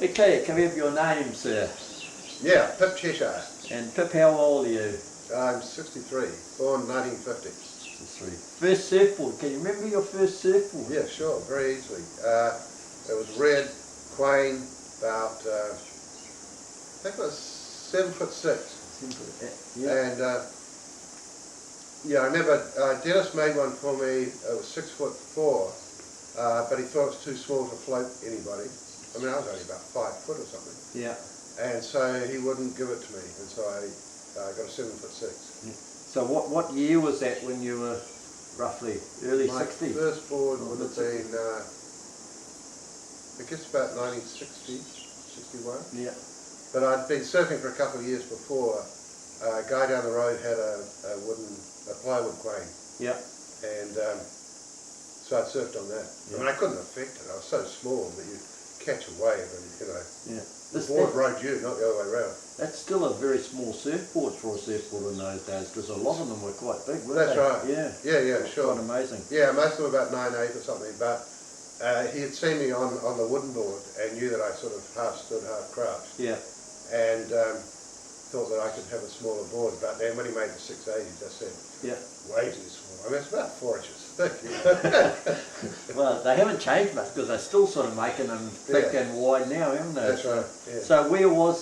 Okay, can we have your name, sir? Yeah, Pip Cheshire. And Pip, how old are you? I'm 63, born 1950. 63. First surfboard, can you remember your first surfboard? Yeah, sure, very easily. It was red, Quain, about, I think it was 7'6". Yeah. And yeah, I remember Dennis made one for me. It was 6'4", but he thought it was too small to float anybody. I mean, I was only about 5 foot or something. Yeah. And so he wouldn't give it to me, and so I got a 7'6". Yeah. So what year was that when you were roughly early 60s? My first board would have been, I guess about 1960, 61. Yeah. But I'd been surfing for a couple of years before. A guy down the road had a plywood Quain. Yeah. And so I surfed on that. Yeah. I mean, I couldn't affect it. I was so small that you catch a wave and, you know, yeah. the board rode you, not the other way around. That's still a very small surfboard for a surfboard in those days, because a lot of them were quite big, weren't That's they? right. Yeah. Yeah, sure. Quite amazing. Yeah, most of them about 9'8" or something, but he had seen me on the wooden board and knew that I sort of half stood, half crouched. Yeah. And thought that I could have a smaller board, but then when he made the 680s, I said, yeah, way too small. I mean, it's about 4 inches thick. You know? Well, they haven't changed much because they're still sort of making them thick and wide now, haven't they? That's right. Yeah. So where was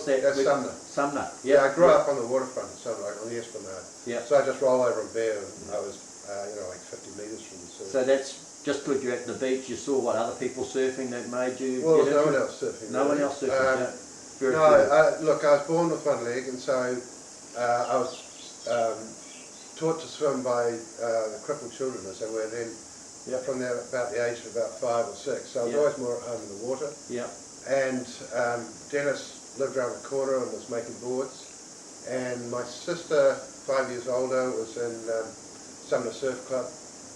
that? That's Sumner. Sumner. Yeah, I grew up on the waterfront in Sumner, like on the Esplanade. Yeah. So I just roll over and bear, and I was, you know, like 50 metres from the sea. So that's just because you're at the beach, you saw what other people surfing that made you. Well, there was no one else surfing. No one else surfing. Look, I was born with one leg, and so I was taught to swim by the crippled children, as they were then, from there about the age of about 5 or 6. So I was always more at home in the water. Yeah. And Dennis lived around the corner and was making boards. And my sister, 5 years older, was in Sumner Surf Club.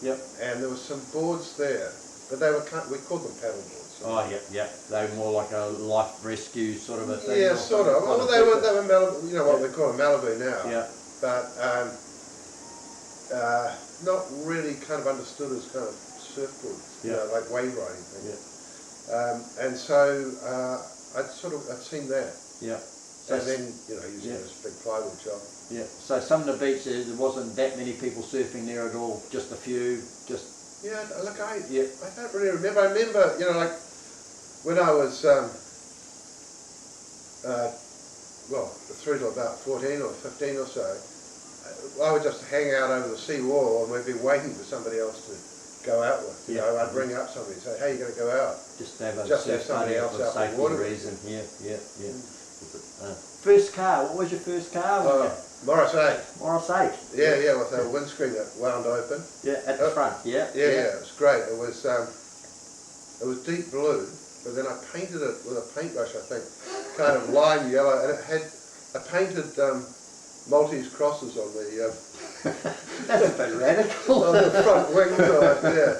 Yep. And there was some boards there, but they were we called them paddle boards. Oh, yeah. They were more like a life rescue sort of a thing. Yeah, sort of. Well, they were Malibu, you know what we call them Malibu now. Yeah. But not really kind of understood as kind of surfboards, you know, like wave riding things. Yeah. And so I'd seen that. Yeah. And then, you know, using this big plywood job. Yeah. So Sumner Beach, there wasn't that many people surfing there at all. Just a few. Just. Yeah. Look, I don't really remember. I remember, you know, like when I was well, through to about 14 or 15 or so, I would just hang out over the sea wall and we'd be waiting for somebody else to go out with. You know, I'd ring up somebody and say, hey, you're going to go out. Just have a surf somebody else out safety the water. reason. Yeah. First car, what was your first car? Morris 8. Morris 8. Yeah, with a windscreen that wound open. Yeah, at the front. Yeah, it was great. It was deep blue, but then I painted it with a paintbrush, I think, kind of lime yellow, and it had I painted Maltese crosses on the that's a bit radical. on the front wings of it. Yeah.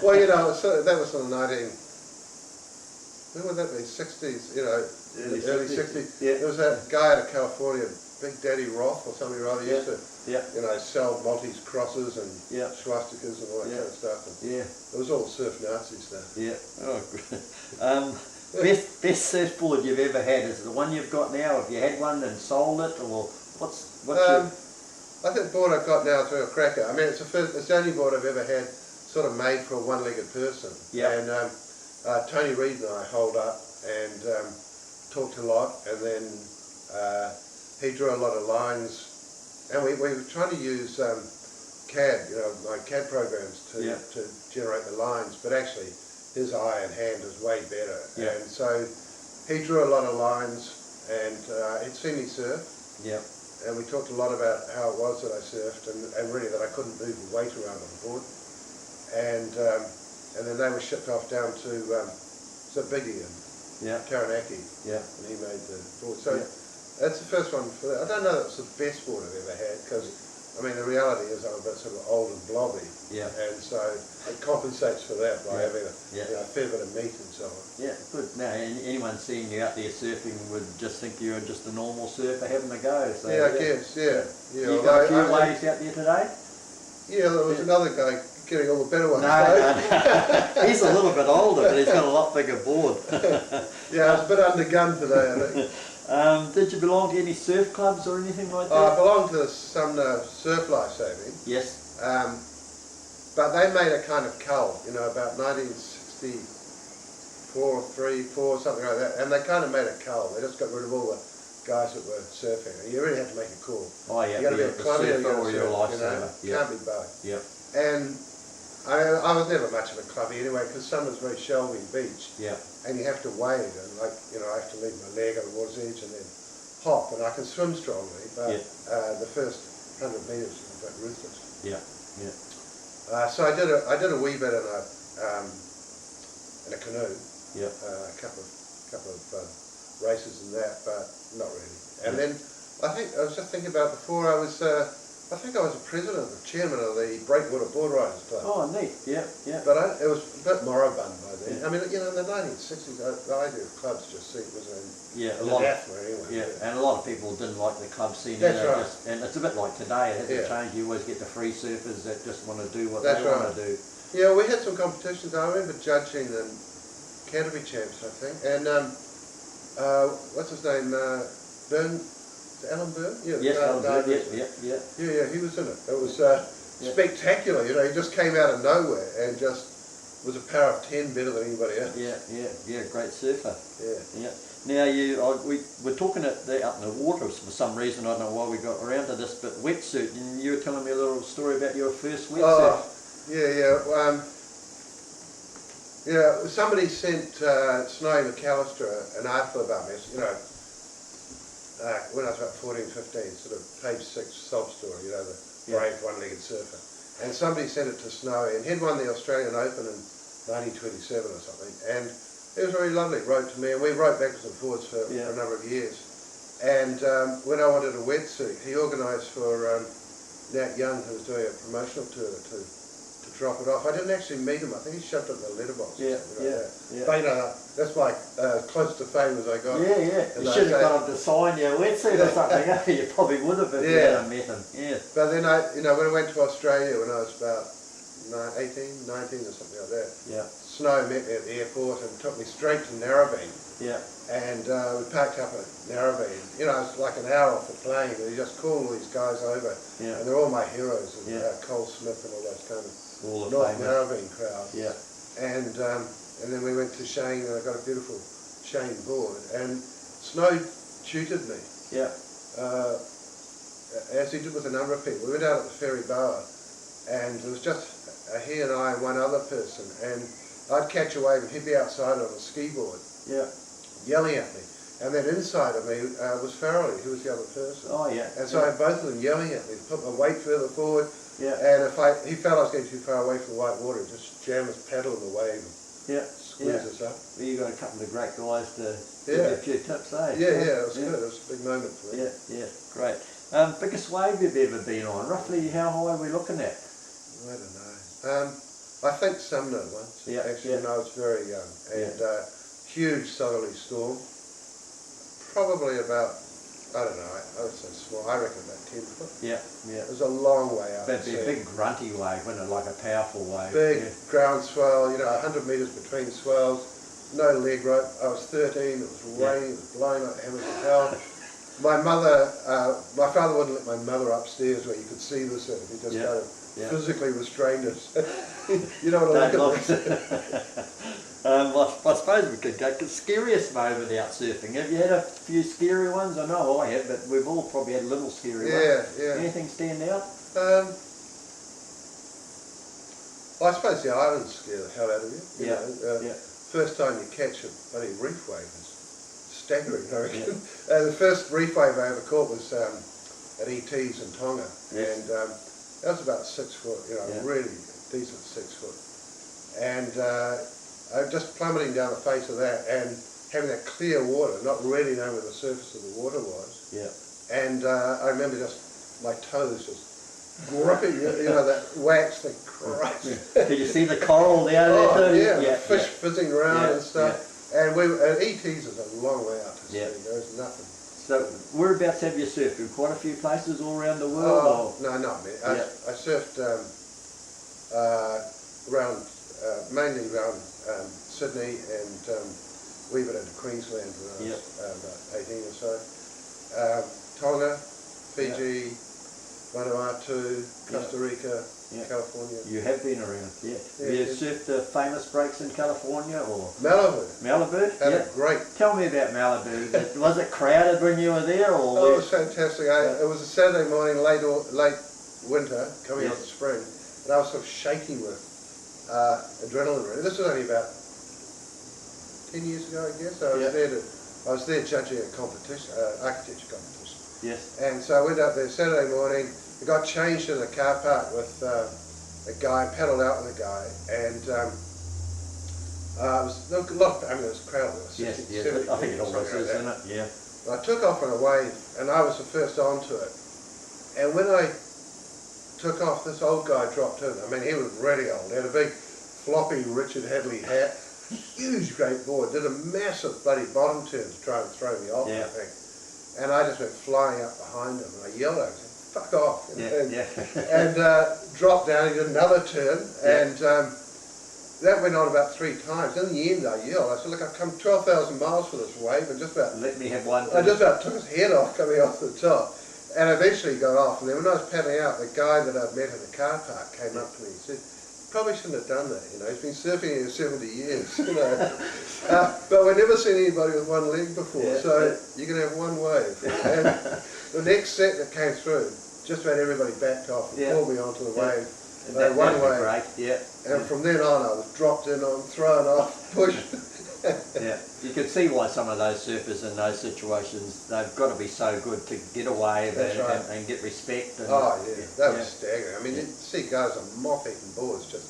Well, you know, that was in the when would that be? 60s, you know, early 60s. Yeah. There was that guy out of California, Big Daddy Roth or something or other, used to, you know, sell Maltese crosses and swastikas and all that kind of stuff. And it was all surf Nazi stuff. Yeah. Oh, good. Best surfboard you've ever had, is it the one you've got now? Have you had one and sold it, or what's your... I think the board I've got now is a cracker. I mean, it's the only board I've ever had sort of made for a one-legged person. Yeah. And Tony Reid and I holed up and talked a lot, and then he drew a lot of lines, and we were trying to use CAD, you know, like CAD programs to generate the lines, but actually his eye and hand is way better. Yeah. And so he drew a lot of lines, and he'd seen me surf. Yeah. And we talked a lot about how it was that I surfed, and really that I couldn't move the weight around on the board. And then they were shipped off down to Biggie in Taranaki, and he made the board. So that's the first one for that. I don't know that it's the best board I've ever had, because I mean the reality is I'm a bit sort of old and blobby, and so it compensates for that by having a fair bit of meat and so on. Yeah, good. Now anyone seeing you out there surfing would just think you're just a normal surfer having a go. So, I guess, yeah. You got a few ladies out there today? Yeah, there was another guy, getting all the better ones. No. He's a little bit older, but he's got a lot bigger board. Yeah, I was a bit undergunned today, I think. Did you belong to any surf clubs or anything like that? I belong to Sumner Surf Life Saving. Yes. But they made a kind of cull, you know, about 1964, 3, 4, something like that. And they kind of made a cull. They just got rid of all the guys that were surfing. You really had to make a call. Oh yeah, you got to be a clubby or you're a lifesaver. You know? Can't be both. Yep. And I was never much of a clubby anyway, because Sumner's very shelving beach. Yeah. And you have to wade, and like, you know, I have to leave my leg on the water's edge and then hop, and I can swim strongly, but the first 100 metres is a bit ruthless. Yeah, yeah. So I did a wee bit in a canoe. Yeah. A couple of races in that, but not really. And then I was just thinking about before I was I think I was the president or chairman of the Breakwater Board Riders Club. Oh, neat. Yeah, yeah. But it was a bit moribund by then. Yeah. I mean, you know, in the 1960s, the idea of clubs just was in a lot anyway. Yeah, and a lot of people didn't like the club scene. That's right. And it's a bit like today. It hasn't changed. You always get the free surfers that just want to do what That's they right. want to do. Yeah, we had some competitions. I remember judging the Canterbury Champs, I think. And what's his name? Alan Byrne? Yeah, yes, Alan Byrne. Yeah. Yeah, he was in it. It was spectacular. You know, he just came out of nowhere and just was a power of 10 better than anybody else. Yeah, great surfer. Yeah. Now we were talking out in the water for some reason. I don't know why we got around to this, but wetsuit. And you were telling me a little story about your first wetsuit. Oh, yeah. Somebody sent Snowy McAllister an article about me. You know, when I was about 14, 15, sort of page 6 sob story. You know, the brave one-legged surfer. And somebody sent it to Snowy, and he'd won the Australian Open in 1927 or something. And it was very lovely. He wrote to me, and we wrote backwards and forwards for a number of years. And when I wanted a wetsuit, he organised for Nat Young, who was doing a promotional tour, to drop it off. I didn't actually meet him. I think he shoved it in the letterbox. But you know, that's like close to fame as I got. You should have got him to sign your wetsuit or something. You probably would have if you hadn't met him. Yeah. But then when I went to Australia when I was about 18, 19 or something like that. Yeah. Snow met me at the airport and took me straight to Narrabeen. Yeah. And we parked up at Narrabeen. You know, it's like an hour off the plane, and he just called all these guys over. Yeah. And they're all my heroes, and Cole Smith and all those kind of North Narrabeen crowd. Yeah. And then we went to Shane, and I got a beautiful Shane board. And Snow tutored me. Yeah. As he did with a number of people. We went out at the Ferry Bower, and it was just he and I and one other person. And I'd catch a wave, and he'd be outside on a ski board. Yeah. Yelling at me. And then inside of me was Farrelly, who was the other person. Oh, yeah. And so I had both of them yelling at me to put my weight further forward. Yeah. And if he felt I was getting too far away from the white water, he'd just jam his paddle in the wave and squeeze us up. Well, you got a couple of great guys to give you a few tips, eh? Yeah, it was good. It was a big moment for me. Yeah, great. Biggest wave you've ever been on? Roughly how high are we looking at? I don't know. I think Sumner once, actually, when I was very young. And huge southerly storm. Probably about, I don't know, I would say small, I reckon about 10 foot. Yeah. It was a long way out. That'd be a big grunty wave, wouldn't it? Like a powerful wave. Big ground swell, 100 metres between swells, no leg rope. I was 13, it was raining, it was blowing like hammers of hell. My father wouldn't let my mother upstairs where you could see the surf. He just kind of physically restrained us. You know what I look at. I suppose we could go to the scariest moment out surfing. Have you had a few scary ones? I know I have, but we've all probably had little scary ones. Yeah. Anything stand out? Well, I suppose the islands scare the hell out of you. You know, first time you catch a bloody reef wave is staggering, I reckon. The first reef wave I ever caught was at ET's in Tonga, and that was about 6 foot, really decent 6 foot. And I was just plummeting down the face of that and having that clear water, not really knowing where the surface of the water was. Yeah. And I remember just my toes just gripping, that wax thing. Christ. Did you see the coral down there too? The fish fizzing around and stuff. And at ET's is a long way out to sea. There's nothing. So whereabouts have you surfed? Quite a few places all around the world? No, not many. I surfed. around, mainly around Sydney and wee bit into Queensland when I was about 18 or so. Tonga, Fiji, Vanuatu, Costa Rica, California. You have been around, Have you surfed the famous breaks in California or? Malibu. Malibu? Had a great. Tell me about Malibu. Was it crowded when you were there or? Oh, it was fantastic. It was a Saturday morning, late winter, coming out the spring, and I was sort of shaking with adrenaline really. This was only about 10 years ago, I guess. I was there judging a competition, architecture competition. Yes. And so I went up there Saturday morning. I got changed in the car park with a guy, paddled out with a guy, and it was a lot. I mean, it was crowded. Yes, I think it always is, isn't it? Yeah. I took off on a wave, and I was the first onto it. And when I took off, this old guy dropped in. I mean, he was really old. He had a big, floppy Richard Hadley hat, huge great board, did a massive bloody bottom turn to try and throw me off, I think. And I just went flying up behind him, and I yelled at him, fuck off, and dropped down. He did another turn, and that went on about 3 times. In the end, I yelled. I said, look, I've come 12,000 miles for this wave, and just about let me have one. I just about took his head off coming off the top, and eventually got off. And then when I was paddling out, the guy that I'd met in the car park came up to me and said, probably shouldn't have done that, you know, he's been surfing here 70 years, you know. But we've never seen anybody with one leg before, so you can have one wave. And the next set that came through, just about everybody backed off and pulled me onto the wave. One wave. Great. And from then on I was dropped in, on, thrown off, pushed. You can see why some of those surfers in those situations, they've got to be so good to get a wave and get respect. And, that was staggering. I mean, you see guys on moth-eating boards just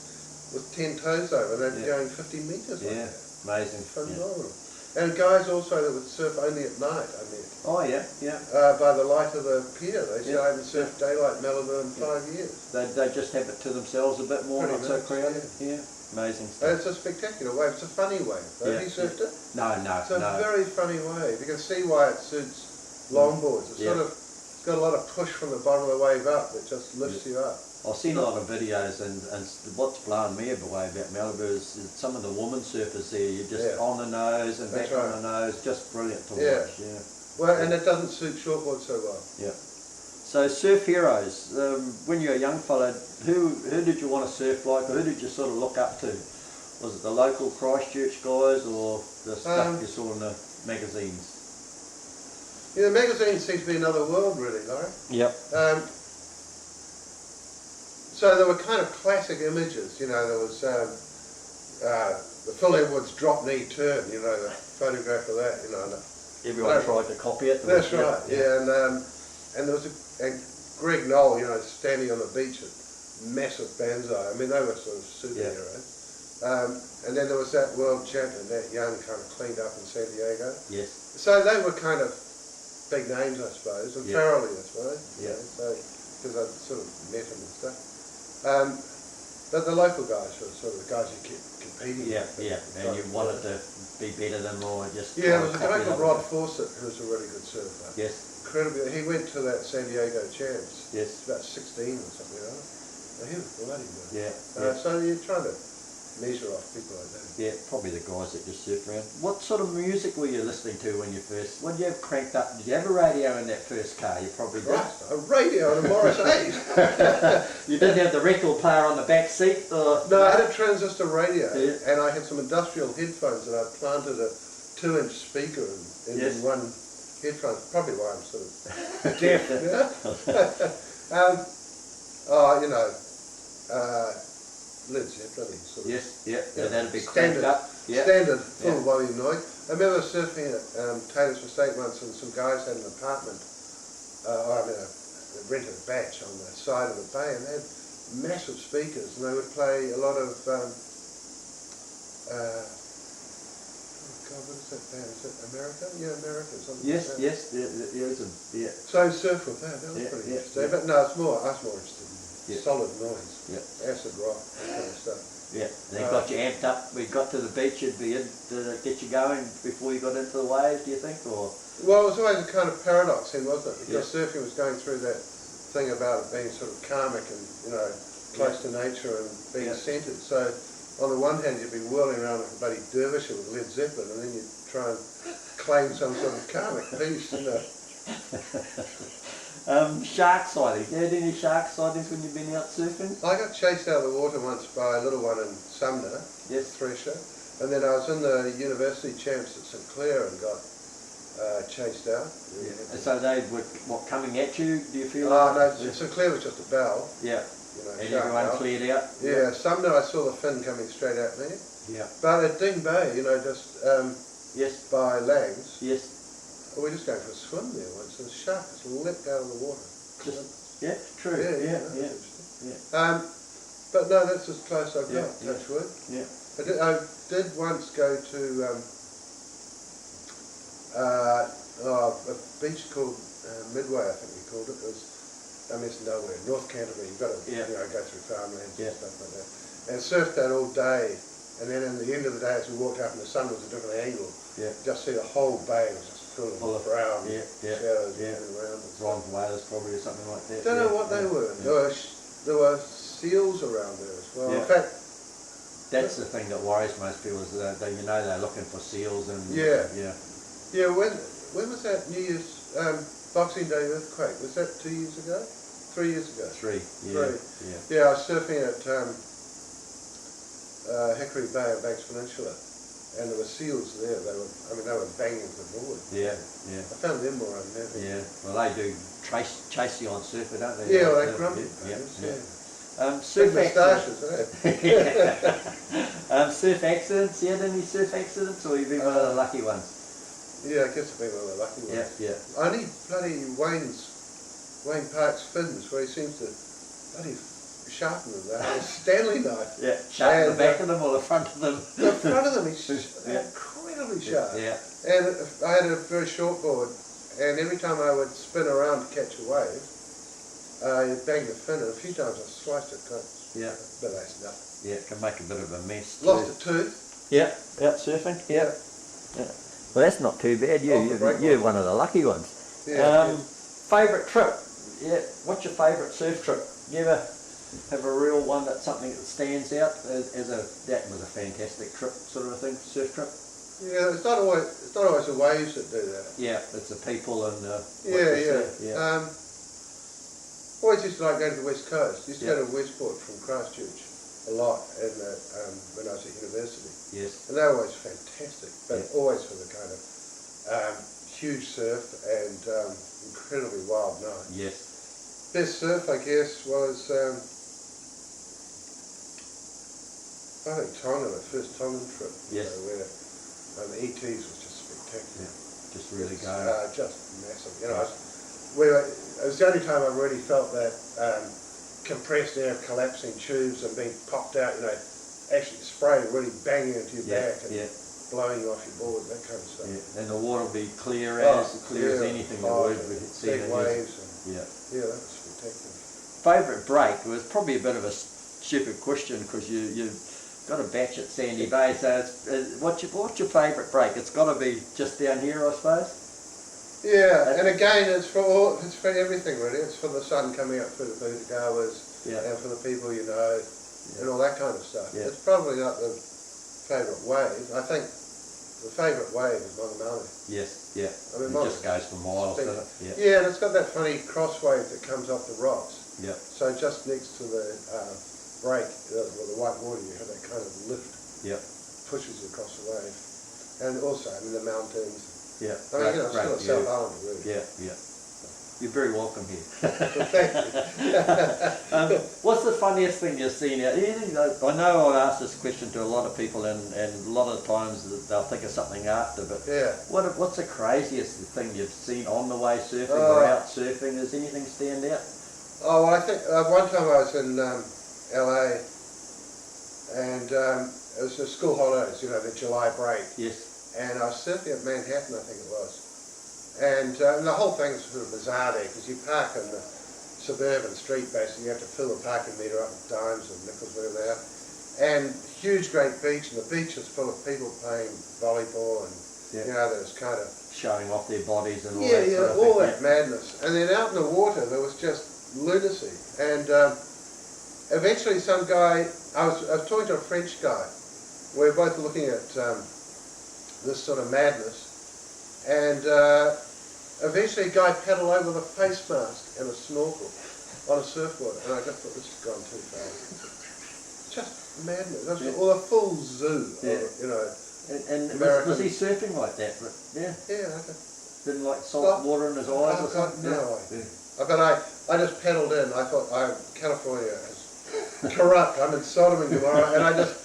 with 10 toes over, and they're going 50 metres like that. Amazing. Phenomenal. And guys also that would surf only at night, I met. Oh, by the light of the pier. They said I haven't surfed daylight Malibu in 5 years. They just have it to themselves a bit more, not so crowded. Amazing stuff. And it's a spectacular wave. It's a funny wave. Have you surfed it? No. It's a very funny wave. You can see why it suits longboards. It's it's got a lot of push from the bottom of the wave up that just lifts you up. I've seen a lot of videos, and what's blown me away about Malibu is some of the women surfers there. You're just on the nose and back on the nose. Just brilliant to watch. Well, and it doesn't suit shortboard so well. So surf heroes, when you were a young fella, who did you want to surf like, or who did you sort of look up to? Was it the local Christchurch guys or the stuff you saw in the magazines? The magazines seem to be another world really, Laurie. So there were kind of classic images, you know, there was the Phil Edwards drop knee turn, you know, the photograph of that, you know. Everyone tried to copy it. That's right, and there was Greg Knoll, you know, standing on the beach with massive banzai. I mean, they were sort of superheroes. And then there was that world champion, that young kind of cleaned up in San Diego. So they were kind of big names, I suppose, and Farrelly, I suppose. Because I sort of met him and stuff. But the local guys were sort of the guys who kept competing. And you wanted to be better than more, just. There was a guy called Rod Fawcett who was a really good surfer. Incredibly, he went to that San Diego Champs. About 16 or something like that. So he was bloody good. So you're trying to measure off people like that. Probably the guys that just surf around. What sort of music were you listening to when you first? What did you have cranked up? Did you have a radio in that first car? You probably did. A radio and a Morris 8. You didn't have the record player on the back seat, or? No, I had a transistor radio, and I had some industrial headphones, and I planted a 2-inch speaker in one headphone. Probably why I'm sort of deaf. Led Zeppelin sort of. That'd be cranked up. Standard full volume noise. I remember surfing at Taylor's Mistake once, and some guys had an apartment. They rented a batch on the side of the bay, and they had massive speakers, and they would play a lot of. What is that band? Is it America? America. Something like that. So I surfed with that. That was pretty interesting. But no, I was more interested in solid noise, acid rock, that kind of stuff. They got you amped up. We got to the beach. It'd be in to get you going before you got into the waves. Do you think, or? Well, it was always a kind of paradox, then, wasn't it? Because surfing was going through that thing about it being sort of karmic and close to nature and being centred. So on the one hand, you'd be whirling around like a bloody dervish with Led Zeppelin, and then you'd try and claim some sort of karmic peace, you know. Shark sightings. You had any shark sightings when you've been out surfing? I got chased out of the water once by a little one in Sumner, Thresher, and then I was in the university champs at St Clair and got chased out. Yeah. So they were coming at you? Do you feel? Oh no, St Clair was just a bell. Yeah. You know, and everyone cleared out. Yeah, Sumner I saw the fin coming straight at me. Yeah. But at Ding Bay, you know, just by Langs. Yes. We were just going for a swim there once, and a shark just leapt out of the water. Yeah, true. Yeah. But no, that's as close I've got, touch wood. Yeah. I did once go to a beach called Midway, I think we called it. It was, it's nowhere, North Canterbury. You've got to go through farmlands and stuff like that. And surfed that all day, and then at the end of the day, as we walked up and the sun was a different angle, just see the whole bay was just full of brown shadows moving around. Bronze whales probably or something like that. Don't know what they were. There were seals around there as well. In fact, that's the thing that worries most people is that they're looking for seals and yeah. When was that New Year's Boxing Day earthquake? Was that 2 years ago? 3 years ago? Three. Yeah, I was surfing at Hickory Bay and Banks Peninsula, and there were seals there. They were banging the board. Yeah. I found them more unnerving. Yeah. Well, they do chase you on surfer, don't they? Yeah, they grumpy. Surf accidents. Surf accidents. You had any surf accidents, or you've been one of the lucky ones? Yeah, I guess I've been one of the lucky ones. Yeah. Only bloody Wayne Park's fins, where he seems to bloody sharpen them. They're a Stanley knife. Yeah, sharpen the back of them or the front of them? The front of them, he's incredibly sharp. Yeah. And I had a very short board, and every time I would spin around to catch a wave, you'd bang the fin, and a few times I sliced it. But that's nothing. Yeah, it can make a bit of a mess. Lost a tooth. Yeah, out surfing. Yeah. Well, that's not too bad. You're one of the lucky ones. Favourite trip? Yeah. What's your favourite surf trip? You ever have a real one that's something that stands out that was a fantastic trip, sort of a thing, surf trip? Yeah, it's not always the waves that do that. Yeah, it's the people and Always used to like going to the West Coast. Used to go to Westport from Christchurch a lot when I was at university. Yes. And they were always fantastic, but always for the kind of huge surf and incredibly wild night. Yes. Best surf, I guess, was I think Tonga, the first Tongan trip. Yes. Where the ETs was just spectacular. Yeah. Just really going. Just massive. It was the only time I really felt that compressed air collapsing tubes and being popped out, actually spraying, really banging into your back and blowing you off your board, that kind of stuff. Yeah. And the water will be clear as anything the word we see. Big waves. Yeah, that was spectacular. Favourite break? It was probably a bit of a stupid question because you've got a batch at Sandy Bay, so what's your favourite break? It's got to be just down here, I suppose. Yeah, and again, it's for everything really. It's for the sun coming up through the Butagawas and for the people you know and all that kind of stuff. Yeah. It's probably not the favourite wave. I think the favourite wave is Mongameli. Yes, yeah. It just goes for miles, doesn't it? Yeah, and it's got that funny cross wave that comes off the rocks. Yeah. So just next to the break, with the white water, you have that kind of lift. Yeah. Pushes you across the wave. And also, the mountains. Yeah. Still a South Island, really. Yeah. You're very welcome here. Well, thank you. What's the funniest thing you've seen out? I know I've asked this question to a lot of people, and a lot of times they'll think of something after. But what's the craziest thing you've seen on the way surfing or out surfing? Does anything stand out? Oh, well, I think one time I was in LA, and it was the school holidays, the July break. Yes. And I was surfing at Manhattan, I think it was. And the whole thing is sort of bizarre there, because you park in the suburban street, basically. You have to fill the parking meter up with dimes and nickels, whatever they are. And huge, great beach, and the beach is full of people playing volleyball and, there's kind of... showing off their bodies and all that sort of all that madness. And then out in the water, there was just lunacy. And eventually some guy, I was talking to a French guy. We were both looking at this sort of madness, and eventually a guy paddled over with a face mask and a snorkel on a surfboard, and I just thought, this has gone too far. Just madness. Or a full zoo, you know. And was he surfing like that? Yeah. Yeah. Okay. Didn't like salt water in his eyes or something? No idea. But I just paddled in. I thought, California is corrupt. I'm in Sodom and Gomorrah, and I just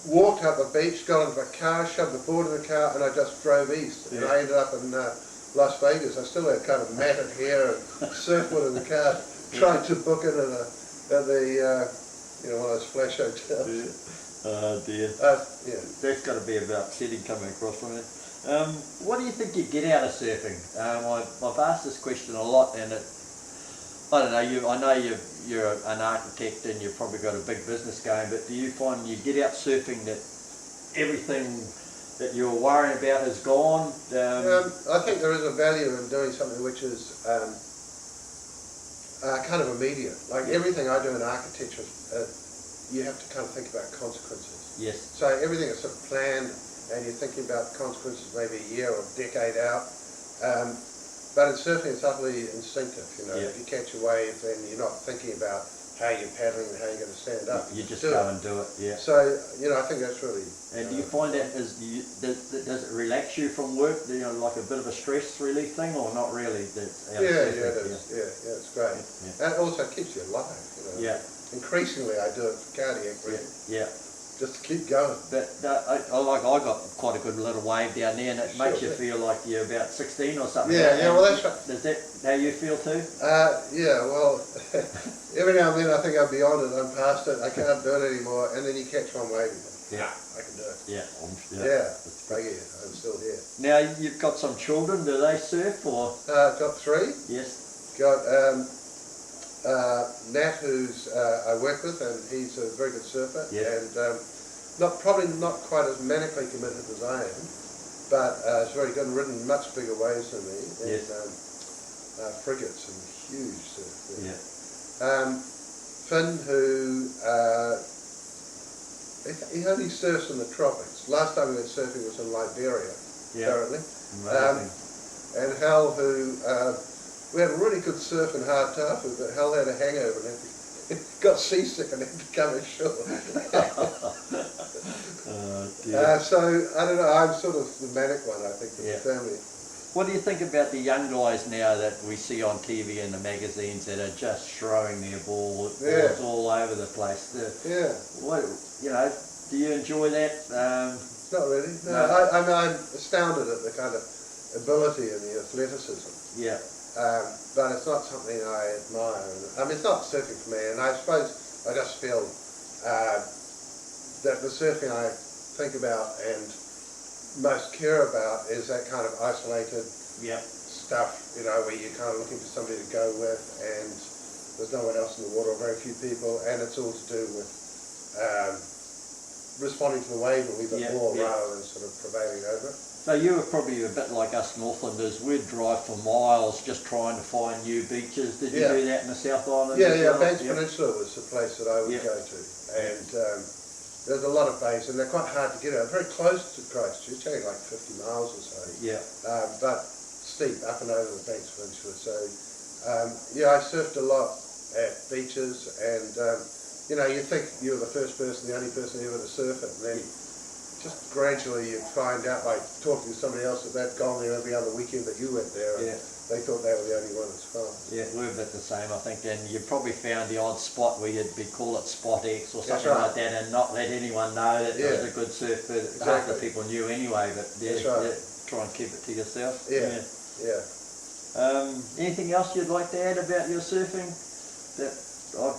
walked up the beach, got into the car, shoved the board in the car, and I just drove east. And I ended up in Las Vegas. I still had kind of matted hair and surfboard in the car, trying to book it at the one of those flash hotels. Oh dear. Yeah. That's got to be about upsetting coming across from it. What do you think you get out of surfing? I've asked this question a lot, and I don't know. I know you're an architect and you've probably got a big business going, but do you find you get out surfing that everything that you're worrying about is gone? I think there is a value in doing something which is kind of immediate. Like everything I do in architecture, you have to kind of think about consequences. Yes. So everything is sort of planned, and you're thinking about consequences maybe a year or a decade out. But in surfing, it's utterly instinctive. You know, if you catch a wave, then you're not thinking about how you're paddling and how you're going to stand up. You just go and do it. Yeah. So I think that's really. And do you find that does it relax you from work? Like a bit of a stress relief thing, or not really? It is. Yeah, it's great. Yeah. And it also keeps you alive. Yeah. Increasingly, I do it for cardiac breathing. Yeah. Just to keep going. But I got quite a good little wave down there, and it makes you feel like you're about 16 or something. Yeah, well that's right. Is that how you feel too? Yeah, well, every now and then I think I'm beyond it, I'm past it, I can't do it anymore, and then you catch one wave and you go, I can do it. Yeah. I'm still here. Now, you've got some children, do they surf or? Got 3. Yes. Got Nat, who's I work with, and he's a very good surfer, and probably not quite as manically committed as I am, but he's very good and ridden much bigger waves than me, and frigates and huge surf. Finn, who he only surfs in the tropics. Last time we went surfing was in Liberia, apparently. And Hal, who we had a really good surf in Hātāwhā, but Hal had a hangover and got seasick and had to come ashore. So, I don't know, I'm sort of the manic one, I think, of the family. What do you think about the young guys now that we see on TV and the magazines that are just throwing their balls all over the place? Do you enjoy that? Not really. No. I'm astounded at the kind of ability and the athleticism. Yeah. But it's not something I admire. I mean, it's not surfing for me, and I suppose I just feel that the surfing I think about and most care about is that kind of isolated stuff, where you're kind of looking for somebody to go with, and there's no one else in the water, or very few people, and it's all to do with responding to the wave a wee bit more rather than sort of prevailing over it. So you were probably a bit like us Northlanders. We'd drive for miles just trying to find new beaches. Did you do that in the South Island? Banks Peninsula was the place that I would go to, and there's a lot of bays, and they're quite hard to get out. Very close to Christchurch, only like 50 miles or so. But steep up and over the Banks Peninsula. So I surfed a lot at beaches, and you think you're the first person, the only person ever to surf it, and then just gradually you find out by talking to somebody else that they'd gone there every other weekend that you went there, and they thought they were the only one as far. Yeah, we're a bit the same, I think, and you probably found the odd spot where you'd call it Spot X or something like that, and not let anyone know that there was a good surf. Half the people knew anyway, but try and keep it to yourself. Anything else you'd like to add about your surfing? That I'm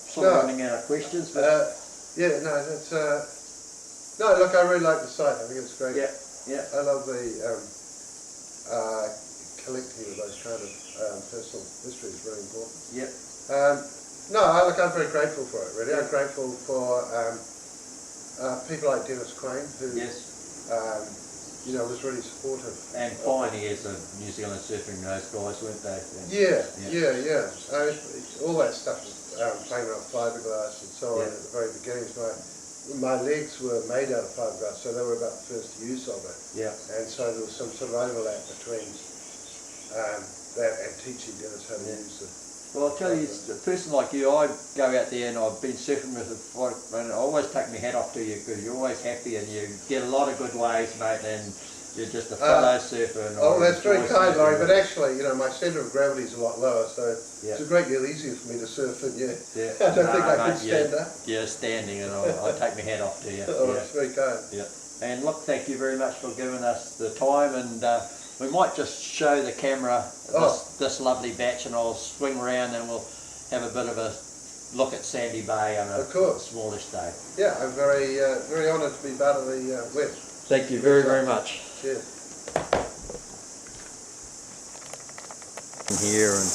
sort of running out of questions. But that's. No, look, I really like the site. I think it's great. I love the collecting of those kind of personal history is really important. I'm very grateful for it, really. I'm grateful for people like Dennis Quain, who was really supportive. And pioneers of New Zealand surfing, those guys, weren't they? All that stuff is playing around fiberglass and so on Yeah. at the very beginnings. My legs were made out of fiberglass, so they were about the first use of it. Yeah. And so there was some sort of overlap between that and teaching Dennis how to use it. Well, I'll tell you, a person like you, I go out there and I've been surfing with it, and I always take my hat off to you because you're always happy and you get a lot of good waves, mate, and you're just a fellow surfer. And oh, that's very kind, Laurie, but actually, you know, my centre of gravity is a lot lower, so it's a great deal easier for me to surf than you. Yeah. I don't think I could stand up. You're standing, and I take my hat off to you. Oh, that's very kind. Yeah. And look, thank you very much for giving us the time, and we might just show the camera this lovely batch, and I'll swing around and we'll have a bit of a look at Sandy Bay on a smallish day. Yeah, I'm very honoured to be part of the web. Thank you very, very much. Cheers. Here and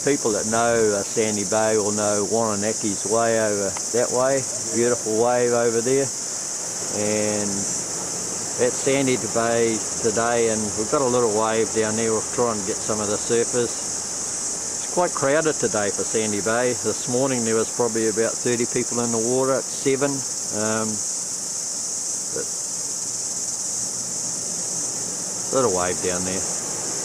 people that know Sandy Bay will know Wananeki's way over that way. Beautiful wave over there, and that's Sandy Bay today, and we've got a little wave down there. We'll try and get some of the surfers. It's quite crowded today for Sandy Bay. This morning there was probably about 30 people in the water at 7. But little wave down there.